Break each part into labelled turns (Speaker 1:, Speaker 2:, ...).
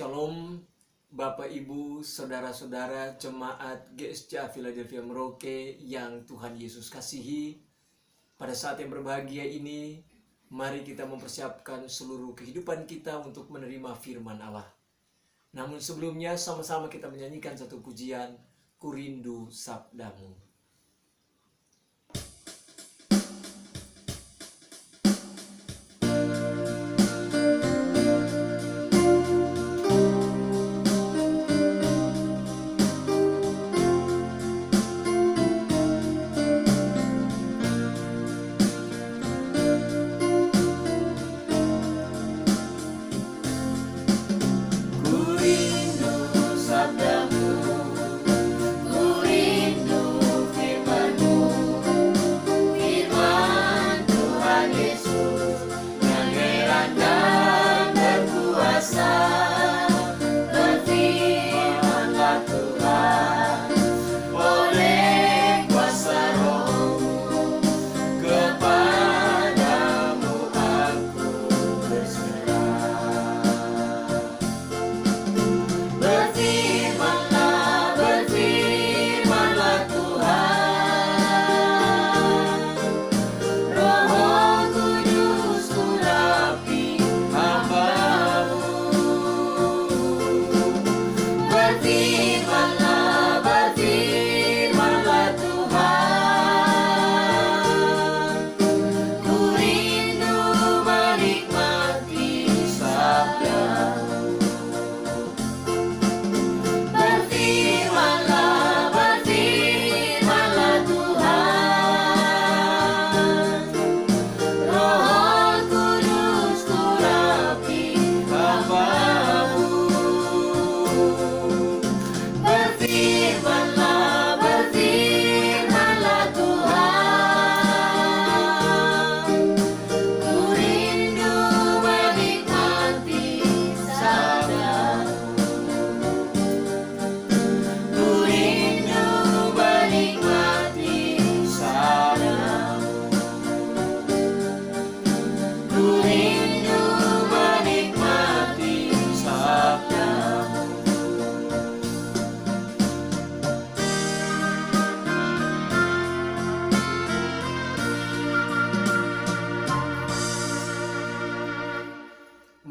Speaker 1: Shalom Bapak Ibu, Saudara-saudara Jemaat GSCA Philadelphia Merauke yang Tuhan Yesus kasihi. Pada saat yang berbahagia ini, mari kita mempersiapkan seluruh kehidupan kita untuk menerima firman Allah. Namun sebelumnya sama-sama kita menyanyikan satu pujian, Ku Rindu Sabdamu.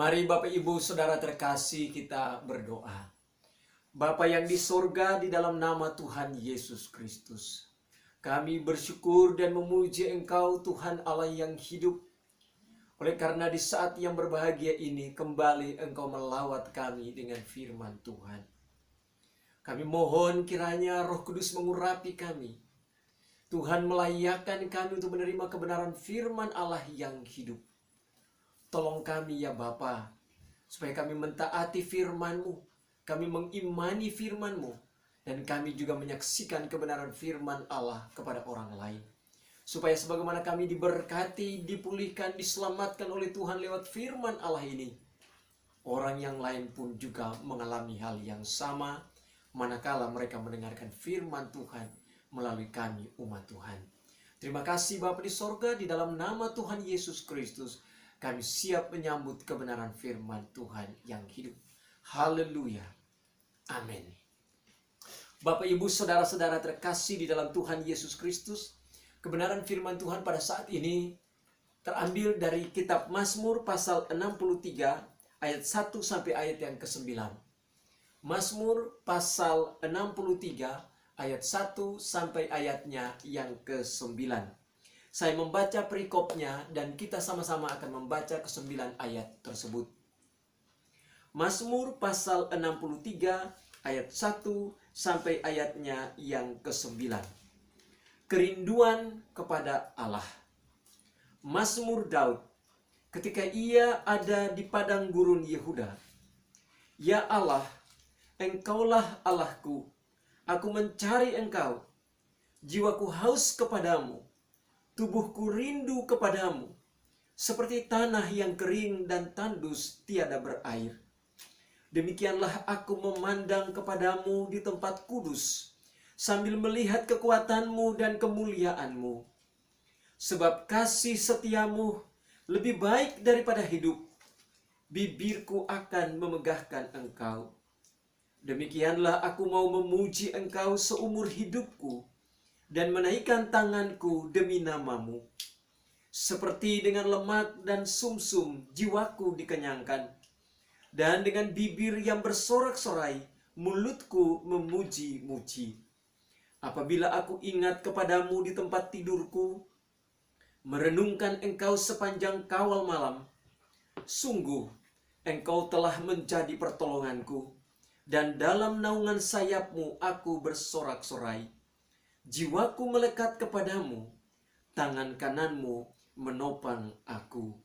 Speaker 1: Mari Bapak Ibu Saudara terkasih kita berdoa. Bapa yang di sorga, di dalam nama Tuhan Yesus Kristus, kami bersyukur dan memuji Engkau Tuhan Allah yang hidup. Oleh karena di saat yang berbahagia ini kembali Engkau melawat kami dengan firman Tuhan. Kami mohon kiranya Roh Kudus mengurapi kami. Tuhan melayakkan kami untuk menerima kebenaran firman Allah yang hidup. Tolong kami ya Bapa, supaya kami mentaati firman-Mu, kami mengimani firman-Mu, dan kami juga menyaksikan kebenaran firman Allah kepada orang lain. Supaya sebagaimana kami diberkati, dipulihkan, diselamatkan oleh Tuhan lewat firman Allah ini, orang yang lain pun juga mengalami hal yang sama, manakala mereka mendengarkan firman Tuhan melalui kami umat Tuhan. Terima kasih Bapa di sorga, di dalam nama Tuhan Yesus Kristus, kami siap menyambut kebenaran firman Tuhan yang hidup. Haleluya. Amin. Bapak, Ibu, Saudara-saudara terkasih di dalam Tuhan Yesus Kristus, kebenaran firman Tuhan pada saat ini terambil dari kitab Mazmur pasal 63 ayat 1 sampai ayat yang ke-9. Mazmur pasal 63 ayat 1 sampai ayatnya yang ke-9. Saya membaca perikopnya dan kita sama-sama akan membaca ke-9 ayat tersebut. Mazmur pasal 63 ayat 1 sampai ayatnya yang ke-9. Kerinduan kepada Allah. Mazmur Daud ketika ia ada di padang gurun Yehuda. Ya Allah, Engkaulah Allahku, aku mencari Engkau. Jiwaku haus kepadamu. Tubuhku rindu kepadamu, seperti tanah yang kering dan tandus tiada berair. Demikianlah aku memandang kepadamu di tempat kudus, sambil melihat kekuatanmu dan kemuliaanmu. Sebab kasih setiamu lebih baik daripada hidup, bibirku akan memegahkan Engkau. Demikianlah aku mau memuji Engkau seumur hidupku dan menaikkan tanganku demi nama-Mu. Seperti dengan lemak dan sumsum jiwaku dikenyangkan, dan dengan bibir yang bersorak-sorai mulutku memuji-muji. Apabila aku ingat kepadamu di tempat tidurku, merenungkan Engkau sepanjang kawal malam, sungguh Engkau telah menjadi pertolonganku, dan dalam naungan sayap-Mu aku bersorak-sorai. Jiwaku melekat kepadamu, tangan kanan-Mu menopang aku.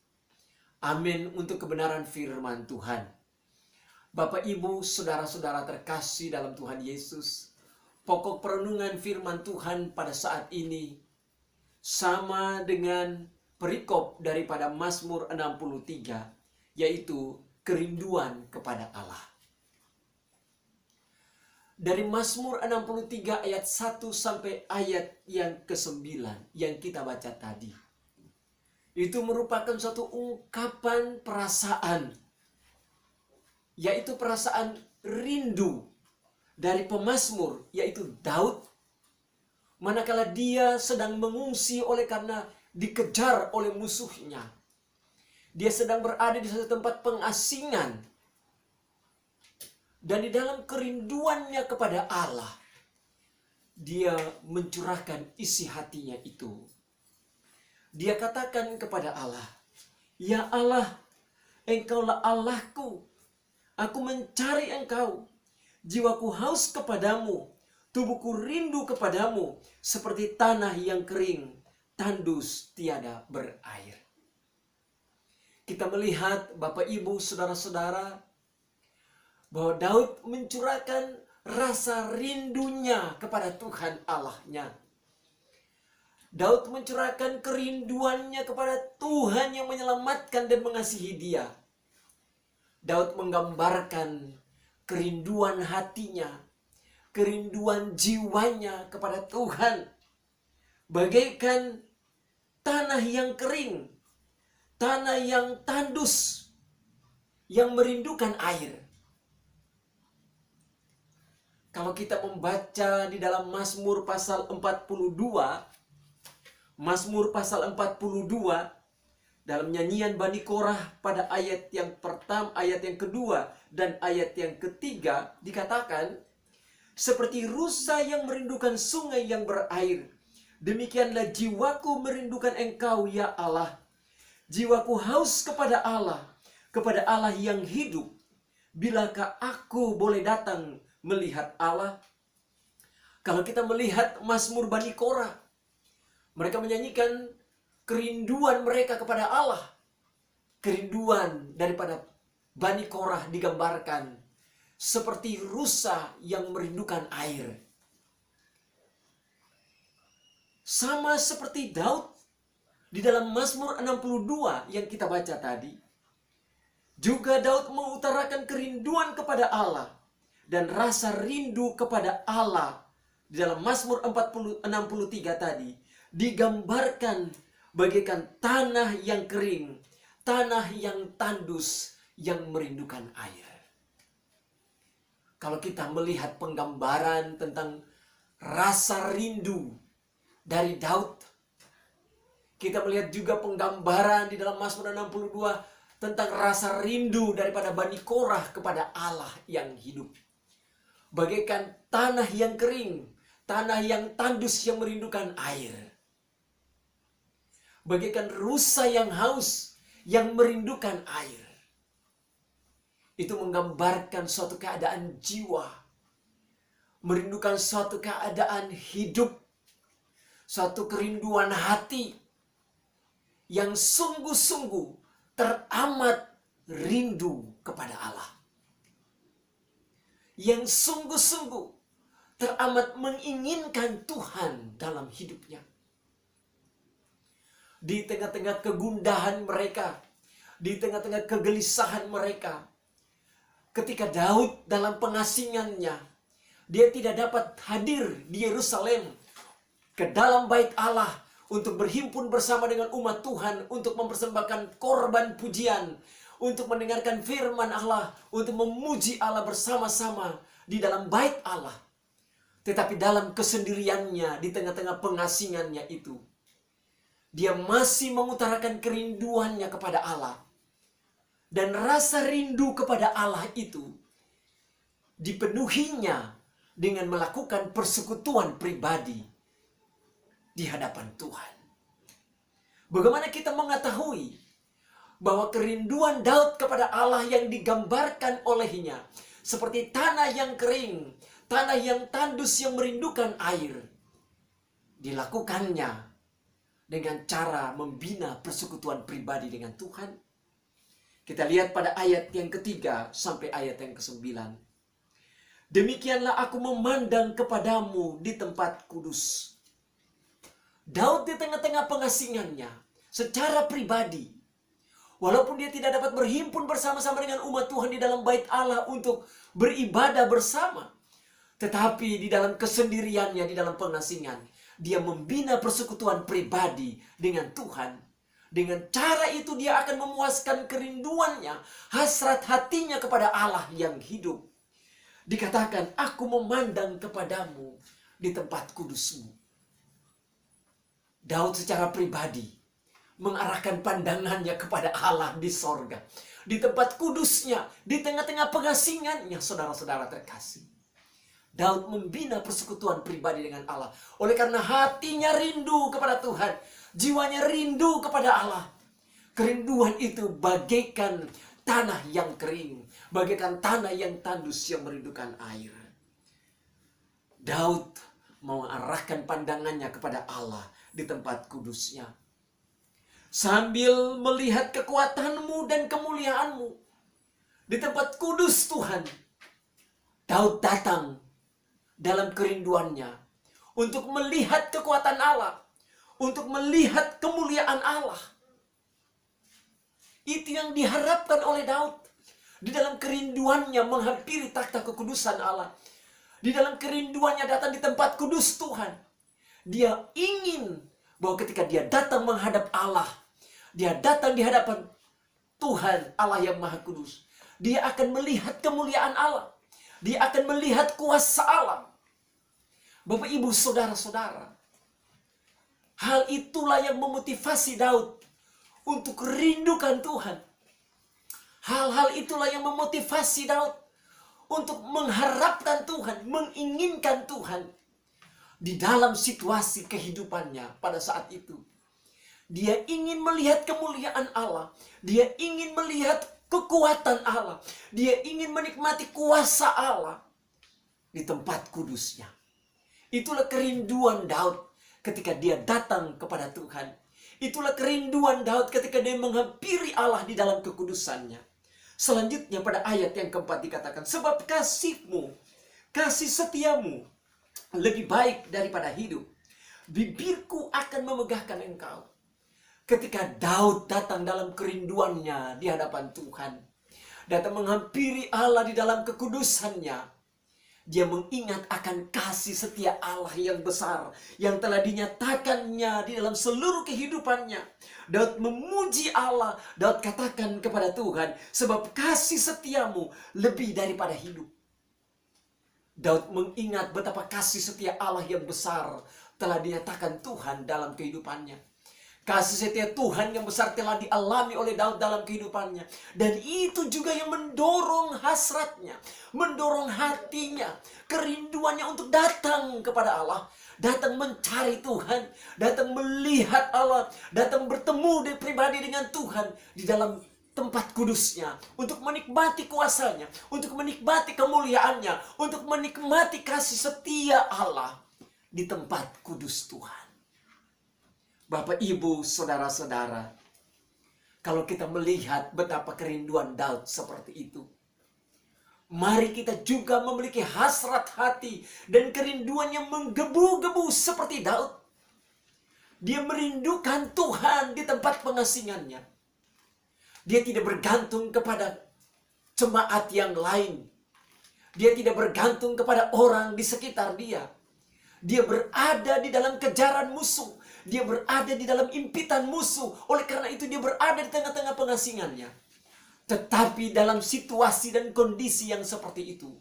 Speaker 1: Amin untuk kebenaran firman Tuhan. Bapak, Ibu, saudara-saudara terkasih dalam Tuhan Yesus, pokok perenungan firman Tuhan pada saat ini sama dengan perikop daripada Mazmur 63, yaitu kerinduan kepada Allah. Dari Mazmur 63 ayat 1 sampai ayat yang ke-9 yang kita baca tadi, itu merupakan suatu ungkapan perasaan, yaitu perasaan rindu dari pemazmur, yaitu Daud, manakala dia sedang mengungsi oleh karena dikejar oleh musuhnya. Dia sedang berada di satu tempat pengasingan, dan di dalam kerinduannya kepada Allah, dia mencurahkan isi hatinya itu. Dia katakan kepada Allah, "Ya Allah, Engkaulah Allahku. Aku mencari Engkau. Jiwaku haus kepadamu. Tubuhku rindu kepadamu. Seperti tanah yang kering, tandus tiada berair." Kita melihat, Bapak, Ibu, saudara-saudara, bahwa Daud mencurahkan rasa rindunya kepada Tuhan Allahnya. Daud mencurahkan kerinduannya kepada Tuhan yang menyelamatkan dan mengasihi dia. Daud menggambarkan kerinduan hatinya, kerinduan jiwanya kepada Tuhan, bagaikan tanah yang kering, tanah yang tandus, yang merindukan air. Kalau kita membaca di dalam Mazmur pasal 42, Mazmur pasal 42, dalam nyanyian Bani Korah pada ayat yang pertama, ayat yang kedua, dan ayat yang ketiga, dikatakan, "Seperti rusa yang merindukan sungai yang berair, demikianlah jiwaku merindukan Engkau, ya Allah. Jiwaku haus kepada Allah yang hidup. Bilakah aku boleh datang melihat Allah?" Kalau kita melihat Mazmur Bani Korah, mereka menyanyikan kerinduan mereka kepada Allah. Kerinduan daripada Bani Korah digambarkan seperti rusa yang merindukan air. Sama seperti Daud di dalam Mazmur 62 yang kita baca tadi. Juga Daud mengutarakan kerinduan kepada Allah dan rasa rindu kepada Allah di dalam Mazmur 63 tadi digambarkan bagaikan tanah yang kering, tanah yang tandus, yang merindukan air. Kalau kita melihat penggambaran tentang rasa rindu dari Daud, kita melihat juga penggambaran di dalam Mazmur 62 tentang rasa rindu daripada Bani Korah kepada Allah yang hidup. Bagaikan tanah yang kering, tanah yang tandus yang merindukan air. Bagaikan rusa yang haus, yang merindukan air. Itu menggambarkan suatu keadaan jiwa, merindukan suatu keadaan hidup, suatu kerinduan hati yang sungguh-sungguh teramat rindu kepada Allah. Yang sungguh-sungguh teramat menginginkan Tuhan dalam hidupnya. Di tengah-tengah kegundahan mereka, di tengah-tengah kegelisahan mereka, ketika Daud dalam pengasingannya, dia tidak dapat hadir di Yerusalem ke dalam bait Allah untuk berhimpun bersama dengan umat Tuhan untuk mempersembahkan korban pujian, untuk mendengarkan firman Allah, untuk memuji Allah bersama-sama di dalam bait Allah. Tetapi dalam kesendiriannya, di tengah-tengah pengasingannya itu, dia masih mengutarakan kerinduannya kepada Allah. Dan rasa rindu kepada Allah itu dipenuhinya dengan melakukan persekutuan pribadi di hadapan Tuhan. Bagaimana kita mengetahui bahwa kerinduan Daud kepada Allah yang digambarkan olehnya seperti tanah yang kering, tanah yang tandus yang merindukan air, dilakukannya dengan cara membina persekutuan pribadi dengan Tuhan? Kita lihat pada ayat yang ketiga sampai ayat yang ke-9. Demikianlah aku memandang kepadamu di tempat kudus. Daud di tengah-tengah pengasingannya secara pribadi, walaupun dia tidak dapat berhimpun bersama-sama dengan umat Tuhan di dalam bait Allah untuk beribadah bersama, tetapi di dalam kesendiriannya, di dalam pengasingan, dia membina persekutuan pribadi dengan Tuhan. Dengan cara itu dia akan memuaskan kerinduannya, hasrat hatinya kepada Allah yang hidup. Dikatakan, aku memandang kepadamu di tempat kudusmu. Daud secara pribadi mengarahkan pandangannya kepada Allah di sorga, di tempat kudusnya, di tengah-tengah pengasingannya, saudara-saudara terkasih. Daud membina persekutuan pribadi dengan Allah. Oleh karena hatinya rindu kepada Tuhan, jiwanya rindu kepada Allah. Kerinduan itu bagaikan tanah yang kering, bagaikan tanah yang tandus yang merindukan air. Daud mengarahkan pandangannya kepada Allah di tempat kudusnya. Sambil melihat kekuatanmu dan kemuliaanmu di tempat kudus Tuhan, Daud datang dalam kerinduannya untuk melihat kekuatan Allah, untuk melihat kemuliaan Allah. Itu yang diharapkan oleh Daud. Di dalam kerinduannya menghampiri takhta kekudusan Allah, di dalam kerinduannya datang di tempat kudus Tuhan, dia ingin bahwa ketika dia datang menghadap Allah, dia datang di hadapan Tuhan Allah yang Maha Kudus, dia akan melihat kemuliaan Allah, dia akan melihat kuasa Allah. Bapak, Ibu, saudara-saudara, hal itulah yang memotivasi Daud untuk rindukan Tuhan. Hal-hal itulah yang memotivasi Daud untuk mengharapkan Tuhan, menginginkan Tuhan di dalam situasi kehidupannya pada saat itu. Dia ingin melihat kemuliaan Allah, dia ingin melihat kekuatan Allah, dia ingin menikmati kuasa Allah di tempat kudusnya. Itulah kerinduan Daud ketika dia datang kepada Tuhan. Itulah kerinduan Daud ketika dia menghampiri Allah di dalam kekudusannya. Selanjutnya pada ayat yang keempat dikatakan, sebab kasihmu, kasih setiamu lebih baik daripada hidup. Bibirku akan memegahkan engkau. Ketika Daud datang dalam kerinduannya di hadapan Tuhan, datang menghampiri Allah di dalam kekudusannya, dia mengingat akan kasih setia Allah yang besar, yang telah dinyatakannya di dalam seluruh kehidupannya. Daud memuji Allah, Daud katakan kepada Tuhan, sebab kasih setiamu lebih daripada hidup. Daud mengingat betapa kasih setia Allah yang besar telah dinyatakan Tuhan dalam kehidupannya. Kasih setia Tuhan yang besar telah dialami oleh Daud dalam kehidupannya. Dan itu juga yang mendorong hasratnya, mendorong hatinya, kerinduannya untuk datang kepada Allah. Datang mencari Tuhan, datang melihat Allah, datang bertemu pribadi dengan Tuhan di dalam tempat kudusnya. Untuk menikmati kuasanya, untuk menikmati kemuliaannya, untuk menikmati kasih setia Allah di tempat kudus Tuhan. Bapak, Ibu, saudara-saudara, kalau kita melihat betapa kerinduan Daud seperti itu, mari kita juga memiliki hasrat hati dan kerinduan yang menggebu-gebu seperti Daud. Dia merindukan Tuhan di tempat pengasingannya. Dia tidak bergantung kepada jemaat yang lain. Dia tidak bergantung kepada orang di sekitar dia. Dia berada di dalam kejaran musuh. Dia berada di dalam impitan musuh. Oleh karena itu dia berada di tengah-tengah pengasingannya. Tetapi dalam situasi dan kondisi yang seperti itu,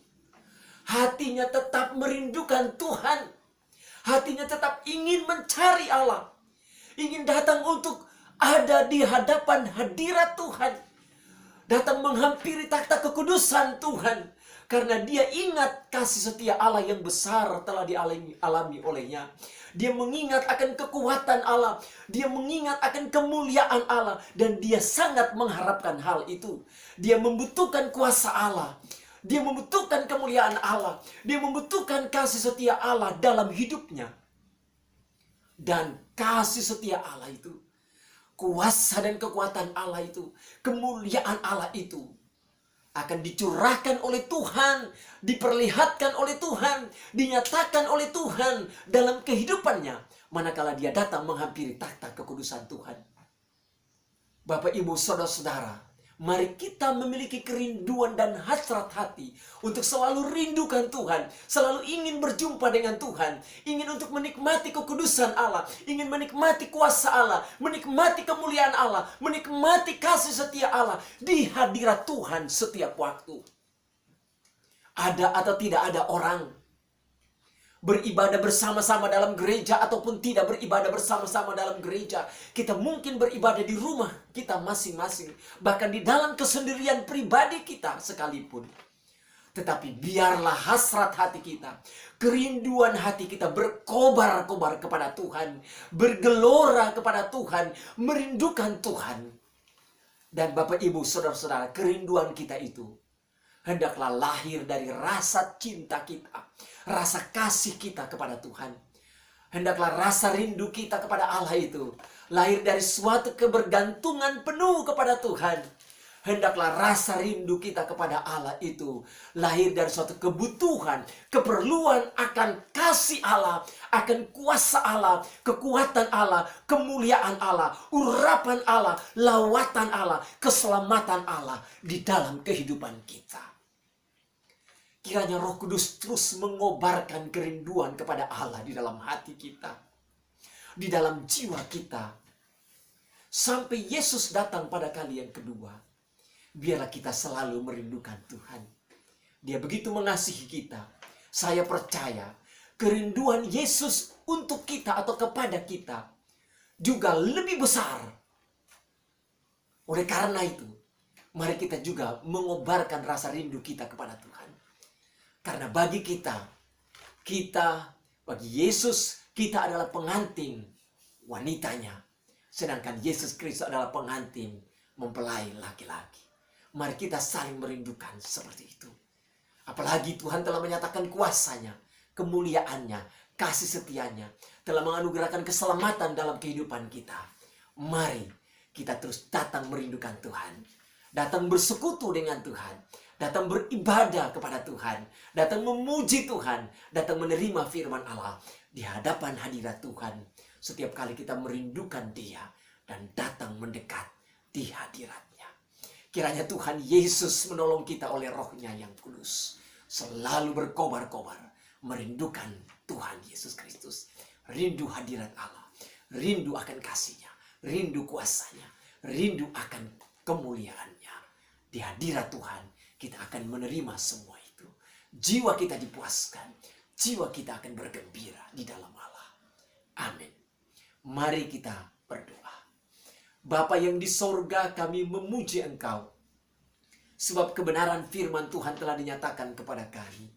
Speaker 1: hatinya tetap merindukan Tuhan. Hatinya tetap ingin mencari Allah. Ingin datang untuk ada di hadapan hadirat Tuhan. Datang menghampiri takhta kekudusan Tuhan. Karena dia ingat kasih setia Allah yang besar telah dialami olehnya. Dia mengingat akan kekuatan Allah. Dia mengingat akan kemuliaan Allah. Dan dia sangat mengharapkan hal itu. Dia membutuhkan kuasa Allah. Dia membutuhkan kemuliaan Allah. Dia membutuhkan kasih setia Allah dalam hidupnya. Dan kasih setia Allah itu, kuasa dan kekuatan Allah itu, kemuliaan Allah itu akan dicurahkan oleh Tuhan, diperlihatkan oleh Tuhan, dinyatakan oleh Tuhan dalam kehidupannya manakala dia datang menghampiri takhta kekudusan Tuhan. Bapak, Ibu, saudara-saudara, mari kita memiliki kerinduan dan hasrat hati untuk selalu rindukan Tuhan, selalu ingin berjumpa dengan Tuhan, ingin untuk menikmati kekudusan Allah, ingin menikmati kuasa Allah, menikmati kemuliaan Allah, menikmati kasih setia Allah di hadirat Tuhan setiap waktu. Ada atau tidak ada orang beribadah bersama-sama dalam gereja ataupun tidak beribadah bersama-sama dalam gereja. Kita mungkin beribadah di rumah kita masing-masing, bahkan di dalam kesendirian pribadi kita sekalipun. Tetapi biarlah hasrat hati kita, kerinduan hati kita berkobar-kobar kepada Tuhan, bergelora kepada Tuhan, merindukan Tuhan. Dan Bapak, Ibu, saudara-saudara, kerinduan kita itu hendaklah lahir dari rasa cinta kita, rasa kasih kita kepada Tuhan. Hendaklah rasa rindu kita kepada Allah itu lahir dari suatu kebergantungan penuh kepada Tuhan. Hendaklah rasa rindu kita kepada Allah itu lahir dari suatu kebutuhan, keperluan akan kasih Allah, akan kuasa Allah, kekuatan Allah, kemuliaan Allah, urapan Allah, lawatan Allah, keselamatan Allah di dalam kehidupan kita. Kiranya Roh Kudus terus mengobarkan kerinduan kepada Allah di dalam hati kita, di dalam jiwa kita, sampai Yesus datang pada kali yang kedua. Biarlah kita selalu merindukan Tuhan. Dia begitu mengasihi kita. Saya percaya kerinduan Yesus untuk kita atau kepada kita juga lebih besar. Oleh karena itu, mari kita juga mengobarkan rasa rindu kita kepada Tuhan. Karena bagi kita, bagi Yesus, kita adalah pengantin wanitanya. Sedangkan Yesus Kristus adalah pengantin mempelai laki-laki. Mari kita saling merindukan seperti itu. Apalagi Tuhan telah menyatakan kuasanya, kemuliaannya, kasih setianya, telah menganugerahkan keselamatan dalam kehidupan kita. Mari kita terus datang merindukan Tuhan. Datang bersekutu dengan Tuhan. Datang beribadah kepada Tuhan. Datang memuji Tuhan. Datang menerima firman Allah di hadapan hadirat Tuhan. Setiap kali kita merindukan Dia dan datang mendekat di hadiratnya. Kiranya Tuhan Yesus menolong kita oleh Roh-Nya yang kudus. Selalu berkobar-kobar merindukan Tuhan Yesus Kristus. Rindu hadirat Allah. Rindu akan kasih-Nya. Rindu kuasa-Nya. Rindu akan kemuliaan-Nya. Di hadirat Tuhan kita akan menerima semua itu. Jiwa kita dipuaskan. Jiwa kita akan bergembira di dalam Allah. Amin. Mari kita berdoa. Bapa yang di sorga, kami memuji Engkau. Sebab kebenaran firman Tuhan telah dinyatakan kepada kami.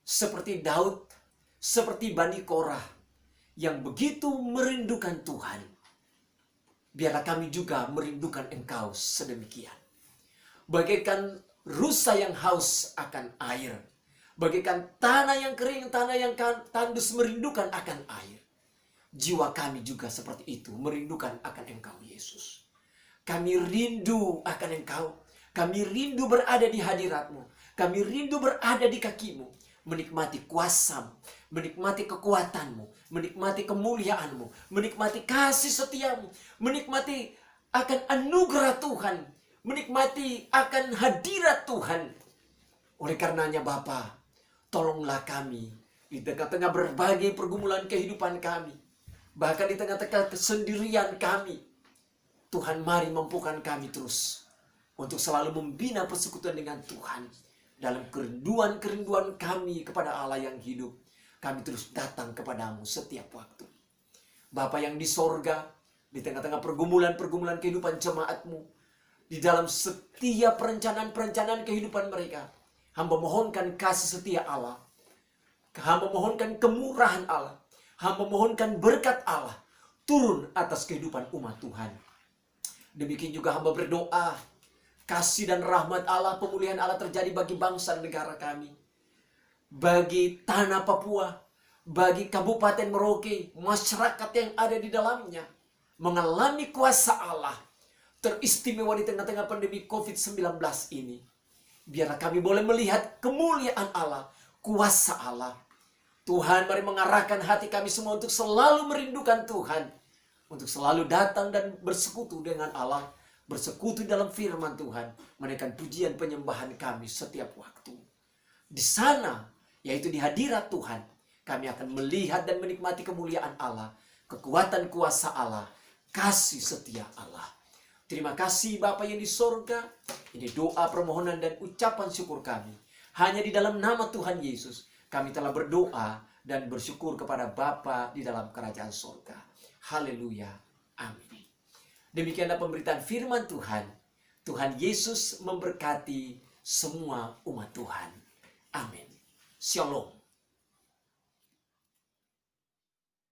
Speaker 1: Seperti Daud, seperti Bani Korah, yang begitu merindukan Tuhan. Biarlah kami juga merindukan Engkau sedemikian. Bagaikan rusa yang haus akan air. Bagaikan tanah yang kering, tanah yang tandus merindukan akan air. Jiwa kami juga seperti itu, merindukan akan Engkau Yesus. Kami rindu akan Engkau. Kami rindu berada di hadirat-Mu. Kami rindu berada di kaki-Mu. Menikmati kuasa-Mu, menikmati kekuatan-Mu, menikmati kemuliaan-Mu, menikmati kasih setia-Mu, menikmati akan anugerah Tuhan, menikmati akan hadirat Tuhan. Oleh karenanya Bapa, tolonglah kami di tengah-tengah berbagai pergumulan kehidupan kami. Bahkan di tengah-tengah kesendirian kami. Tuhan, mari mampukan kami terus untuk selalu membina persekutuan dengan Tuhan. Dalam kerinduan-kerinduan kami kepada Allah yang hidup, kami terus datang kepadamu setiap waktu. Bapa yang di sorga, di tengah-tengah pergumulan-pergumulan kehidupan jemaatmu, di dalam setiap perencanaan-perencanaan kehidupan mereka, hamba mohonkan kasih setia Allah, hamba mohonkan kemurahan Allah, hamba mohonkan berkat Allah turun atas kehidupan umat Tuhan. Demikian juga hamba berdoa, kasih dan rahmat Allah, pemulihan Allah terjadi bagi bangsa dan negara kami, bagi tanah Papua, bagi Kabupaten Merauke, masyarakat yang ada di dalamnya, mengalami kuasa Allah teristimewa di tengah-tengah pandemi COVID-19 ini. Biarlah kami boleh melihat kemuliaan Allah, kuasa Allah. Tuhan, mari mengarahkan hati kami semua untuk selalu merindukan Tuhan, untuk selalu datang dan bersekutu dengan Allah, bersekutu dalam firman Tuhan, menaikkan pujian penyembahan kami setiap waktu. Di sana, yaitu di hadirat Tuhan, kami akan melihat dan menikmati kemuliaan Allah, kekuatan kuasa Allah, kasih setia Allah. Terima kasih Bapa yang di sorga. Ini doa, permohonan, dan ucapan syukur kami. Hanya di dalam nama Tuhan Yesus, kami telah berdoa dan bersyukur kepada Bapa di dalam kerajaan sorga. Haleluya. Amin. Demikianlah pemberitaan firman Tuhan. Tuhan Yesus memberkati semua umat Tuhan. Amin. Shalom.